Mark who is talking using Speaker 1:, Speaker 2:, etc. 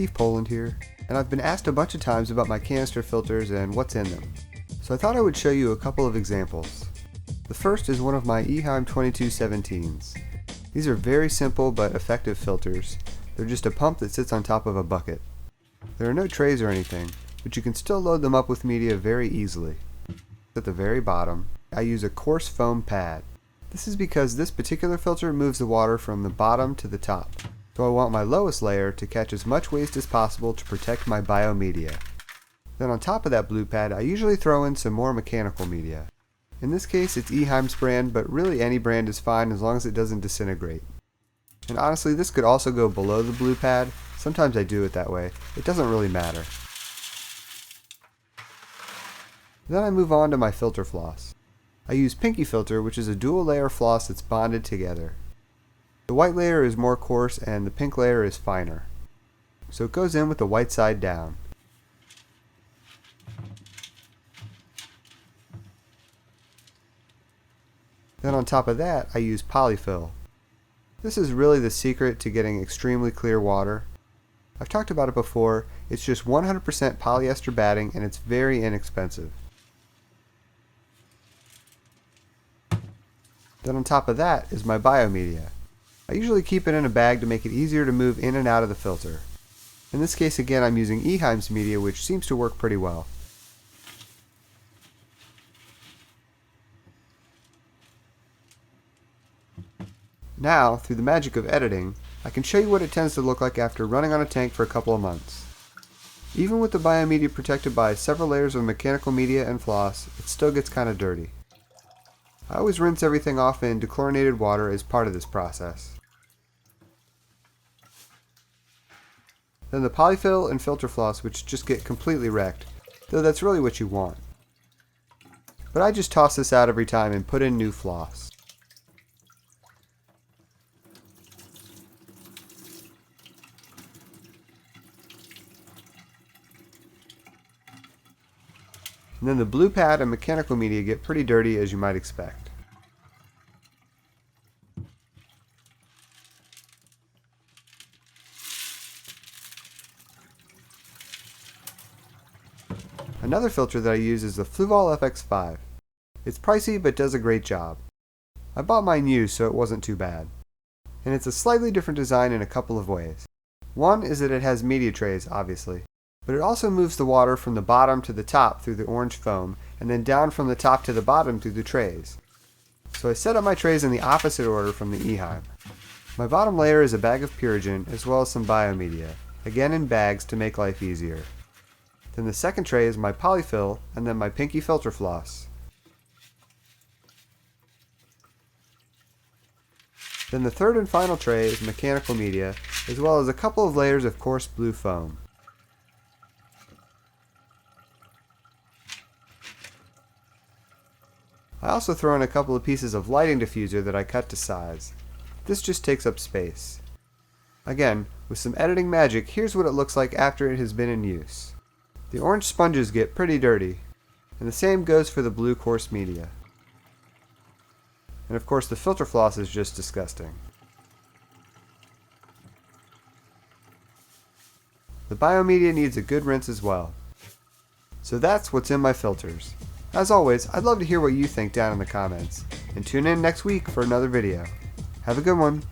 Speaker 1: Steve Poland here, and I've been asked a bunch of times about my canister filters and what's in them. So I thought I would show you a couple of examples. The first is one of my Eheim 2217s. These are very simple but effective filters. They're just a pump that sits on top of a bucket. There are no trays or anything, but you can still load them up with media very easily. At the very bottom, I use a coarse foam pad. This is because this particular filter moves the water from the bottom to the top. So I want my lowest layer to catch as much waste as possible to protect my biomedia. Then on top of that blue pad, I usually throw in some more mechanical media. In this case, it's Eheim's brand, but really any brand is fine as long as it doesn't disintegrate. And honestly, this could also go below the blue pad. Sometimes I do it that way. It doesn't really matter. Then I move on to my filter floss. I use Pinky Filter, which is a dual layer floss that's bonded together. The white layer is more coarse and the pink layer is finer. So it goes in with the white side down. Then on top of that, I use Polyfill. This is really the secret to getting extremely clear water. I've talked about it before. It's just 100% polyester batting and it's very inexpensive. Then on top of that is my biomedia. I usually keep it in a bag to make it easier to move in and out of the filter. In this case again I'm using Eheim's media, which seems to work pretty well. Now, through the magic of editing, I can show you what it tends to look like after running on a tank for a couple of months. Even with the biomedia protected by several layers of mechanical media and floss, it still gets kind of dirty. I always rinse everything off in dechlorinated water as part of this process. Then the polyfill and filter floss, which just get completely wrecked, though that's really what you want. But I just toss this out every time and put in new floss. And then the blue pad and mechanical media get pretty dirty, as you might expect. Another filter that I use is the Fluval FX5. It's pricey but does a great job. I bought mine used so it wasn't too bad. And it's a slightly different design in a couple of ways. One is that it has media trays, obviously. But it also moves the water from the bottom to the top through the orange foam, and then down from the top to the bottom through the trays. So I set up my trays in the opposite order from the Eheim. My bottom layer is a bag of Purigen, as well as some biomedia, again in bags to make life easier. Then the second tray is my polyfill, and then my Pinky filter floss. Then the third and final tray is mechanical media, as well as a couple of layers of coarse blue foam. I also throw in a couple of pieces of lighting diffuser that I cut to size. This just takes up space. Again, with some editing magic, here's what it looks like after it has been in use. The orange sponges get pretty dirty, and the same goes for the blue coarse media. And of course the filter floss is just disgusting. The biomedia needs a good rinse as well. So that's what's in my filters. As always, I'd love to hear what you think down in the comments, and tune in next week for another video. Have a good one!